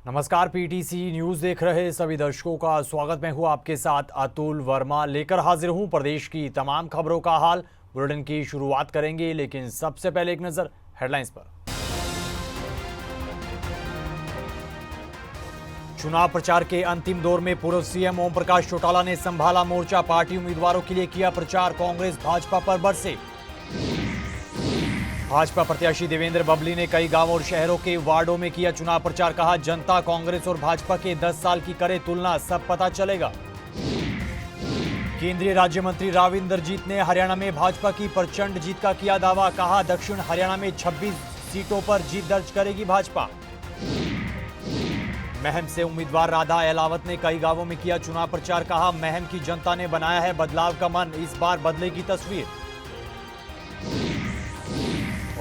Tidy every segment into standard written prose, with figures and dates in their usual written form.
नमस्कार, PTC news देख रहे सभी दर्शकों का स्वागत। मैं हूं आपके साथ अतुल वर्मा, लेकर हाजिर हूं प्रदेश की तमाम खबरों का हाल। बुलेटिन की शुरुआत करेंगे, लेकिन सबसे पहले एक नजर हेडलाइंस पर। चुनाव प्रचार के अंतिम दौर में पूर्व सीएम ओम प्रकाश चौटाला ने संभाला मोर्चा। पार्टी उम्मीदवारों के लिए किया प्रचार। कांग्रेस भाजपा पर बरसे। भाजपा प्रत्याशी देवेंद्र बबली ने कई गांवों और शहरों के वार्डों में किया चुनाव प्रचार। कहा, जनता कांग्रेस और भाजपा के 10 साल की करे तुलना, सब पता चलेगा। केंद्रीय राज्य मंत्री राव इंद्रजीत ने हरियाणा में भाजपा की प्रचंड जीत का किया दावा। कहा, दक्षिण हरियाणा में 26 सीटों पर जीत दर्ज करेगी भाजपा। महम से उम्मीदवार राधा एलावत ने कई गांवों में किया चुनाव प्रचार। कहा, महम की जनता ने बनाया है बदलाव का मन, इस बार बदलेगी तस्वीर।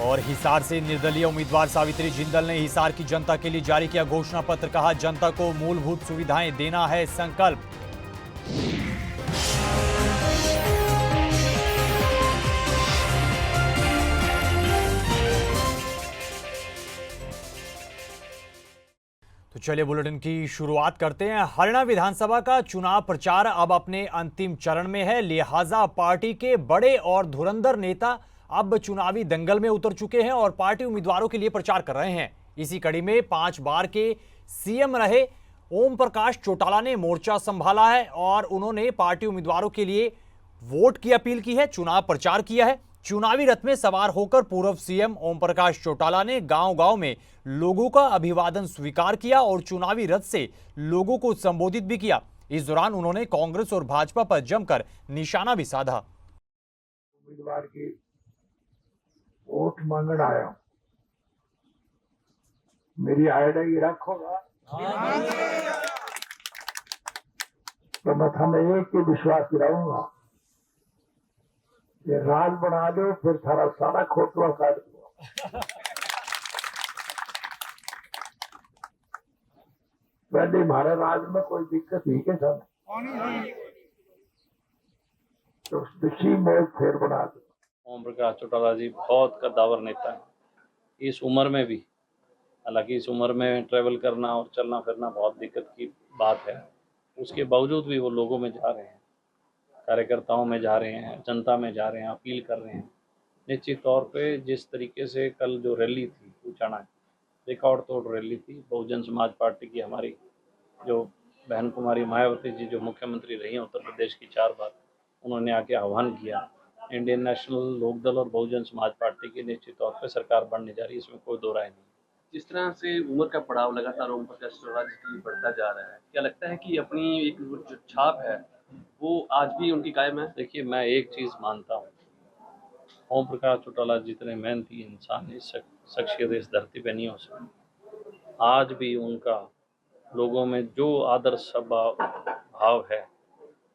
और हिसार से निर्दलीय उम्मीदवार सावित्री जिंदल ने हिसार की जनता के लिए जारी किया घोषणा पत्र। कहा, जनता को मूलभूत सुविधाएं देना है संकल्प। तो चलिए बुलेटिन की शुरुआत करते हैं। हरियाणा विधानसभा का चुनाव प्रचार अब अपने अंतिम चरण में है, लिहाजा पार्टी के बड़े और धुरंधर नेता अब चुनावी दंगल में उतर चुके हैं और पार्टी उम्मीदवारों के लिए प्रचार कर रहे हैं। इसी कड़ी में 5 बार के सीएम रहे ओम प्रकाश चौटाला ने मोर्चा संभाला है और उन्होंने पार्टी उम्मीदवारों के लिए वोट की अपील की है, चुनाव प्रचार किया है। चुनावी रथ में सवार होकर पूर्व सीएम ओम प्रकाश चौटाला ने गांव-गांव में लोगों का अभिवादन स्वीकार किया और चुनावी रथ से लोगों को संबोधित भी किया। इस दौरान उन्होंने कांग्रेस और भाजपा पर जमकर निशाना भी साधा। उम्मीदवार की वोट मांगण आया हूं, मेरी आयडिया रखोगा तो मैं थाने एक ही विश्वास दिलाऊंगा, ये राज बना दो, फिर थारा सारा खोटवा काट दो। पहले हमारे राज में कोई दिक्कत ही के साथ तो दिशी मोल फिर बना दो। ओम प्रकाश चौटाला जी बहुत कद्दावर नेता है। इस उम्र में भी, हालांकि इस उम्र में ट्रैवल करना और चलना फिरना बहुत दिक्कत की बात है, उसके बावजूद भी वो लोगों में जा रहे हैं, कार्यकर्ताओं में जा रहे हैं, जनता में जा रहे हैं, अपील कर रहे हैं। निश्चित तौर पे जिस तरीके से कल जो रैली थी पूछाना, रिकॉर्ड तोड़ रैली थी। बहुजन समाज पार्टी की हमारी जो बहन कुमारी मायावती जी, जो मुख्यमंत्री रही हैं उत्तर प्रदेश की 4 बार, उन्होंने आके आह्वान किया। इंडियन नेशनल लोकदल और बहुजन समाज पार्टी की निश्चित तौर पे सरकार बनने जा रही है, इसमें कोई दो राय नहीं। जिस तरह से उम्र का पड़ाव लगातार ओम प्रकाश चौटाला जी के लिए बढ़ता जा रहा है, क्या लगता है कि अपनी एक जो छाप है वो आज भी उनकी कायम है? देखिए, मैं एक चीज़ मानता हूँ, ओम प्रकाश चौटाला जितने मेहनती इंसान इस शख्सियत इस धरती पर नहीं हो सकती। आज भी उनका लोगों में जो आदर्श भाव है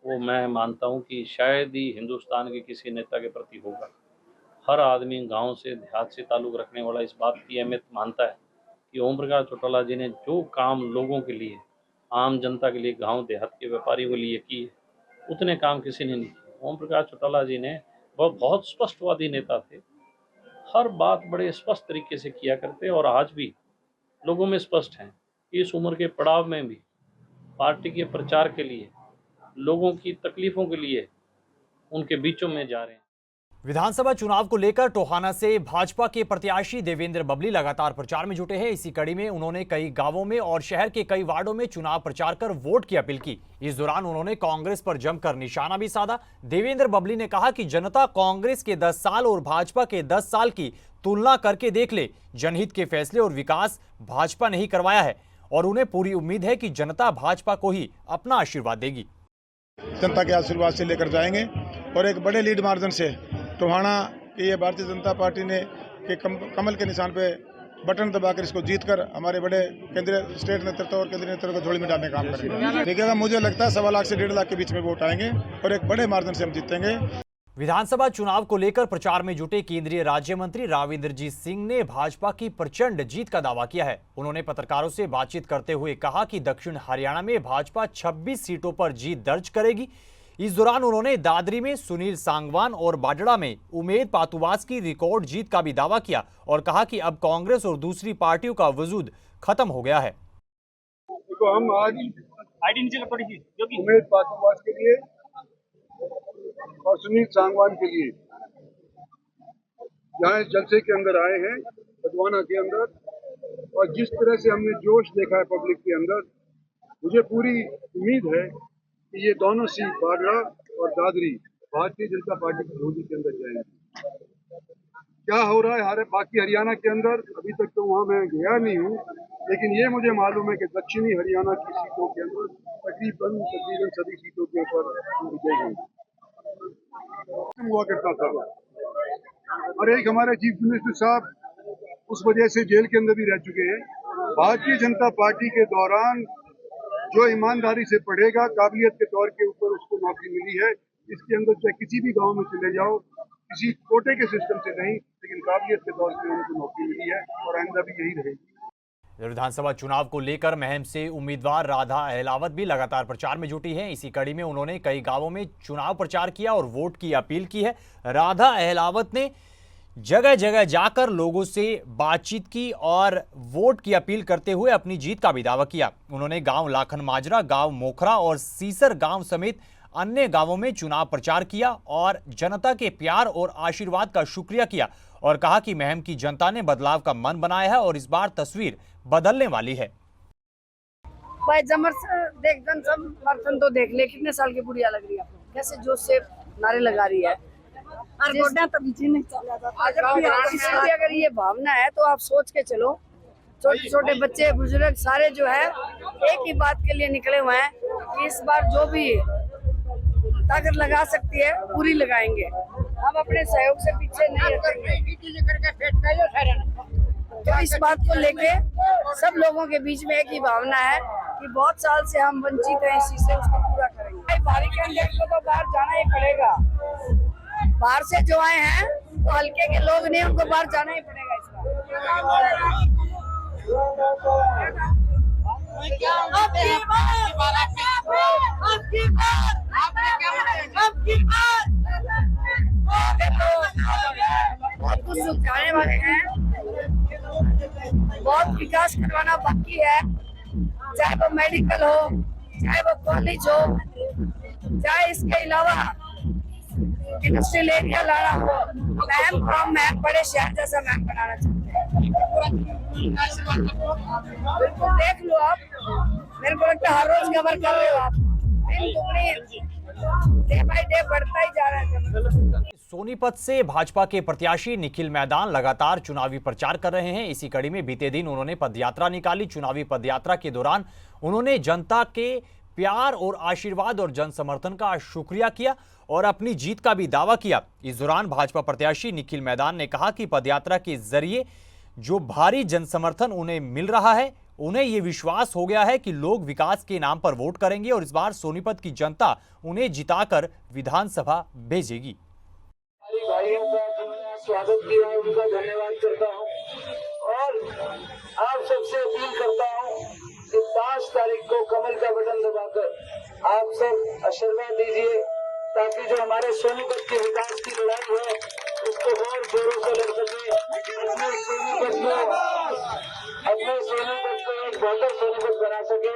वो मैं मानता हूँ कि शायद ही हिंदुस्तान के किसी नेता के प्रति होगा। हर आदमी गांव से देहात से ताल्लुक़ रखने वाला इस बात की अहमियत मानता है कि ओम प्रकाश चौटाला जी ने जो काम लोगों के लिए, आम जनता के लिए, गांव देहात के व्यापारियों के लिए किए, उतने काम किसी ने नहीं किए। ओम प्रकाश चौटाला जी ने वह बहुत स्पष्टवादी नेता थे, हर बात बड़े स्पष्ट तरीके से किया करते और आज भी लोगों में स्पष्ट हैं। इस उम्र के पड़ाव में भी पार्टी के प्रचार के लिए, लोगों की तकलीफों के लिए उनके बीचों में जा रहे हैं। विधानसभा चुनाव को लेकर टोहाना से भाजपा के प्रत्याशी देवेंद्र बबली लगातार प्रचार में जुटे हैं। इसी कड़ी में उन्होंने कई गांवों में और शहर के कई वार्डों में चुनाव प्रचार कर वोट की अपील की। इस दौरान उन्होंने कांग्रेस पर जमकर निशाना भी साधा। देवेंद्र बबली ने कहा कि जनता कांग्रेस के 10 साल और भाजपा के 10 साल की तुलना करके देख ले। जनहित के फैसले और विकास भाजपा ने ही करवाया है और उन्हें पूरी उम्मीद है कि जनता भाजपा को ही अपना आशीर्वाद देगी। जनता के आशीर्वाद से लेकर जाएंगे और एक बड़े लीड मार्जिन से टोहाना की ये भारतीय जनता पार्टी ने के कमल के निशान पे बटन दबाकर इसको जीतकर हमारे बड़े केंद्रीय स्टेट नेतृत्व और केंद्रीय नेतृत्व को झोली में डालने का काम करेंगे। देखिएगा, मुझे लगता है 1.25 लाख से 1.5 लाख के बीच में वोट आएंगे और एक बड़े मार्जिन से हम जीतेंगे। विधानसभा चुनाव को लेकर प्रचार में जुटे केंद्रीय राज्य मंत्री राव इंद्रजीत सिंह ने भाजपा की प्रचंड जीत का दावा किया है। उन्होंने पत्रकारों से बातचीत करते हुए कहा कि दक्षिण हरियाणा में भाजपा 26 सीटों पर जीत दर्ज करेगी। इस दौरान उन्होंने दादरी में सुनील सांगवान और बाडड़ा में उमेद पातुवास की रिकॉर्ड जीत का भी दावा किया और कहा कि अब कांग्रेस और दूसरी पार्टियों का वजूद खत्म हो गया है। को हम आज उमेद पात्रवास के लिए और सुनील सांगवान के लिए यहाँ इस जलसे के अंदर आए हैं, बदवाना के अंदर, और जिस तरह से हमने जोश देखा है पब्लिक के अंदर, मुझे पूरी उम्मीद है कि ये दोनों सीट बागड़ा और दादरी भारतीय जनता पार्टी की झोली के अंदर जाएंगे। क्या हो रहा है बाकी हरियाणा के अंदर, अभी तक तो वहाँ मैं गया नहीं हूँ, लेकिन ये मुझे मालूम है कि दक्षिणी हरियाणा की सीटों के अंदर तकरीबन सभी सीटों के ऊपर विजय हुआ करता था। और एक हमारे चीफ मिनिस्टर साहब उस वजह से जेल के अंदर भी रह चुके हैं। भारतीय जनता पार्टी के दौरान जो ईमानदारी से पढ़ेगा, काबिलियत के तौर के ऊपर उसको नौकरी मिली है। इसके अंदर चाहे किसी भी गांव में चले जाओ, किसी कोटे के सिस्टम से नहीं, लेकिन काबिलियत के तौर पे उनको नौकरी मिली है और आइंदा भी यही रहेगी। विधानसभा चुनाव को लेकर महम से उम्मीदवार राधा अहलावत भी लगातार प्रचार में जुटी हैं। इसी कड़ी में उन्होंने कई गांवों में चुनाव प्रचार किया और वोट की अपील की है। राधा अहलावत ने जगह जगह जाकर लोगों से बातचीत की और वोट की अपील करते हुए अपनी जीत का भी दावा किया। उन्होंने गांव लाखन माजरा, गांव मोखरा और सीसर गांव समेत अन्य गांवों में चुनाव प्रचार किया और जनता के प्यार और आशीर्वाद का शुक्रिया किया और कहा कि महम की जनता ने बदलाव का मन बनाया है और इस बार तस्वीर बदलने वाली है। भाई समर्थन तो देख ले, कितने साल की बुढ़िया लग रही है, कैसे जोश से नारे लगा रही है। अगर ये भावना है तो आप सोच के चलो, छोटे छोटे बच्चे बुजुर्ग सारे जो है एक ही बात के लिए निकले हुए हैं कि इस बार जो भी ताकत लगा सकती है पूरी लगाएंगे। हम अपने सहयोग से पीछे नहीं हटेंगे। तो इस बात को लेके सब लोगों के बीच में एक ही भावना है कि बहुत साल से हम वंचित हैं, इसी से उसको पूरा करेंगे। बाहरी कैंडिडेट को तो बाहर जाना ही पड़ेगा। बाहर से जो आए हैं तो हल्के के लोग नहीं, उनको बाहर जाना ही पड़ेगा इस बार। कुछ सुधारने वाले हैं, बहुत विकास करवाना बाकी है, चाहे वो मेडिकल हो, चाहे वो कॉलेज हो, चाहे इसके अलावा इंडस्ट्रियल एरिया लाना हो। मैम फ्रॉम मैम बड़े शहर जैसा मैम बनाना चाहते हैं। बिल्कुल देख लो आप, मेरे को लगता है हर रोज कवर कर रहे हो आप। डे बाय डे बढ़ता ही जा रहा है। सोनीपत से भाजपा के प्रत्याशी निखिल मैदान लगातार चुनावी प्रचार कर रहे हैं। इसी कड़ी में बीते दिन उन्होंने पदयात्रा निकाली। चुनावी पदयात्रा के दौरान उन्होंने जनता के प्यार और आशीर्वाद और जन समर्थन का शुक्रिया किया और अपनी जीत का भी दावा किया। इस दौरान भाजपा प्रत्याशी निखिल मैदान ने कहा कि पदयात्रा के जरिए जो भारी जन समर्थन उन्हें मिल रहा है, उन्हें ये विश्वास हो गया है कि लोग विकास के नाम पर वोट करेंगे और इस बार सोनीपत की जनता उन्हें जिताकर विधानसभा भेजेगी। भाइयों का जिन्होंने स्वागत किया है उनका धन्यवाद करता हूं और आप सबसे अपील करता हूं कि 5 तारीख को कमल का बटन दबाकर आप सब आशीर्वाद दीजिए ताकि जो हमारे सोनीपत के विकास की लड़ाई है उसको और जोरों से लड़ सके। अपने सोनीपत को एक बेहतर सोनीपत बना सके।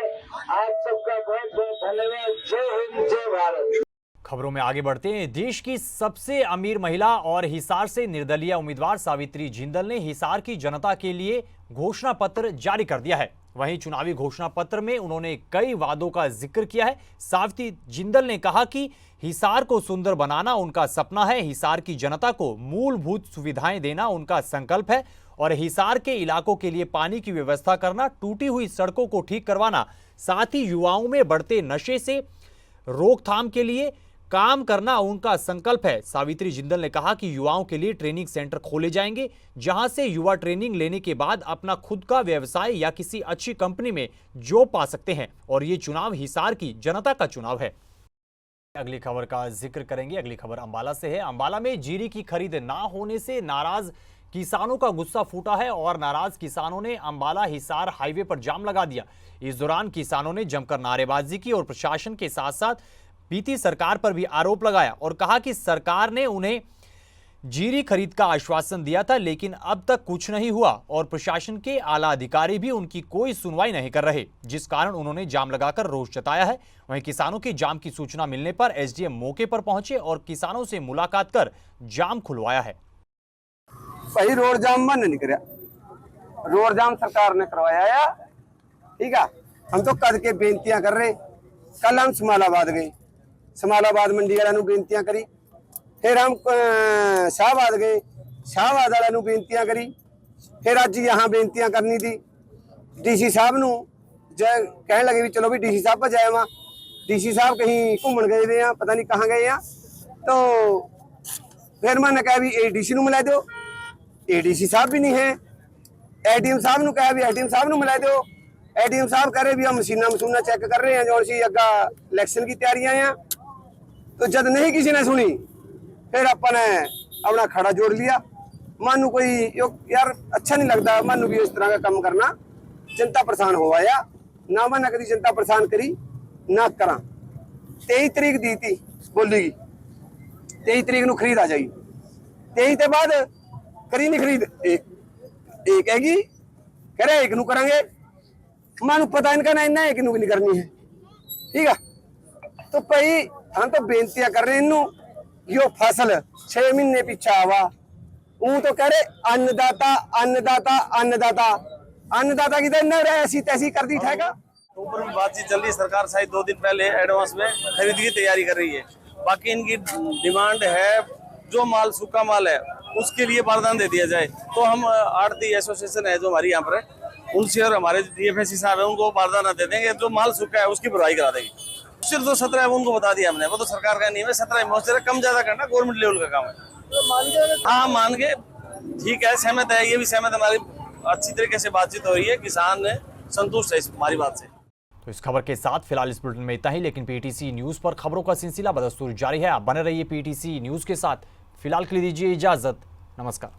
आप सबका बहुत बहुत धन्यवाद। जय हिंद, जय भारत। खबरों में आगे बढ़ते हैं। देश की सबसे अमीर महिला और हिसार से निर्दलीय उम्मीदवार सावित्री जिंदल ने हिसार की जनता के लिए घोषणा पत्र जारी कर दिया है। वहीं चुनावी घोषणा पत्र में उन्होंने कई वादों का जिक्र किया है। सावित्री जिंदल ने कहा कि हिसार को सुंदर बनाना उनका सपना है, हिसार की जनता को मूलभूत सुविधाएं देना उनका संकल्प है और हिसार के इलाकों के लिए पानी की व्यवस्था करना, टूटी हुई सड़कों को ठीक करवाना, साथ ही युवाओं में बढ़ते नशे से रोकथाम के लिए काम करना उनका संकल्प है। सावित्री जिंदल ने कहा कि युवाओं के लिए ट्रेनिंग सेंटर खोले जाएंगे जहां से युवा ट्रेनिंग लेने के बाद अपना खुद का व्यवसाय या किसी अच्छी कंपनी में जॉब पा सकते हैं और ये चुनाव हिसार की जनता का चुनाव है। अगली खबर का जिक्र करेंगे। अगली खबर अंबाला से है। अंबाला में जीरी की खरीद ना होने से नाराज किसानों का गुस्सा फूटा है और नाराज किसानों ने अंबाला हिसार हाईवे पर जाम लगा दिया। इस दौरान किसानों ने जमकर नारेबाजी की और प्रशासन के साथ साथ बीती सरकार पर भी आरोप लगाया और कहा कि सरकार ने उन्हें जीरी खरीद का आश्वासन दिया था, लेकिन अब तक कुछ नहीं हुआ और प्रशासन के आला अधिकारी भी उनकी कोई सुनवाई नहीं कर रहे, जिस कारण उन्होंने जाम लगाकर रोष जताया है। वहीं किसानों के जाम की सूचना मिलने पर एसडीएम मौके पर पहुंचे और किसानों से मुलाकात कर जाम खुलवाया है। सही रोड जाम बंद नहीं कराया, रोड जाम सरकार ने करवाया। ठीक है, हम तो कद के बेनतियां कर रहे। कल हम समालाबाद गए, समालाबाद मंडी वालों बेनतियां करी, फिर हम शाहबाद गए, शाहबाद वालों बेनतियां करी, फिर अज यहाँ बेनतियां करनी थी। डीसी साहब नूं कहने लगे भी चलो भी डीसी साहब पर जाए। वहाँ डीसी साहब कहीं घूमन गए थे, पता नहीं कहाँ गए हैं। तो फिर मैंने कहा भी एडीसी नूं मिला दो, एडीसी साहब भी नहीं है। एडीएम साहब नूं कहा भी एडीएम साहब नूं मिला दो, एडीएम साहब कह रहे भी हम मशीना चेक कर रहे हैं, जो सी अग्गा इलेक्शन की तैयारियां हैं। तो जब नहीं किसी ने सुनी, फिर अपने अपना खड़ा जोड़ लिया। मानू कोई यार अच्छा नहीं लगता, मानू भी इस तरह का काम करना। जनता परेशान हो आया ना, मैंने कभी जनता परेशान करी ना करा। 23 तारीख दी थी, बोलेगी 23 तारीख नूं खरीद आ जाएगी। 23 के बाद करी नहीं खरीद, एक हैगी कह रहे एक नूं करांगे। मानू पता इनका ना इन्ना एक नूं भी नहीं करनी है। ठीक है, तो भाई हम तो बेनतियां कर रहे हैं इनू, यो फसल 6 महीने पीछा आवा। ऊं तो कह रहे अन्नदाता अन्नदाता अन्नदाता, अन्नदाता की तो इन्ना ऐसी तैसी कर दी ठेका। ऊपर में बातचीत चल रही है, सरकार शायद 2 दिन पहले एडवांस में खरीद की तैयारी कर रही है। बाकी इनकी डिमांड है जो माल सूखा माल है उसके लिए बारदान दे दिया जाए। तो हम आड़ती एसोसिएशन है जो हमारी यहाँ पर है, उनसे और हमारे डीएफएससी साहब है उनको बारदाना दे देंगे, जो माल सूखा है उसकी भरवाई करा देगी। सिर्फ जो 17 है उनको बता दिया हमने, वो तो सरकार का नियम है। 17 मौसम कम ज्यादा करना गवर्नमेंट लेवल का काम है। हाँ मान के ठीक है, सहमत है, ये भी सहमत है। हमारी अच्छी तरीके से बातचीत हो रही है, किसान ने संतुष्ट है हमारी बात से। तो इस खबर के साथ फिलहाल इस बुलेटिन में इतना ही, लेकिन पीटीसी न्यूज पर खबरों का सिलसिला बदस्तूर जारी है। आप बने रहिए पीटीसी न्यूज के साथ। फिलहाल के लिए दीजिए इजाजत, नमस्कार।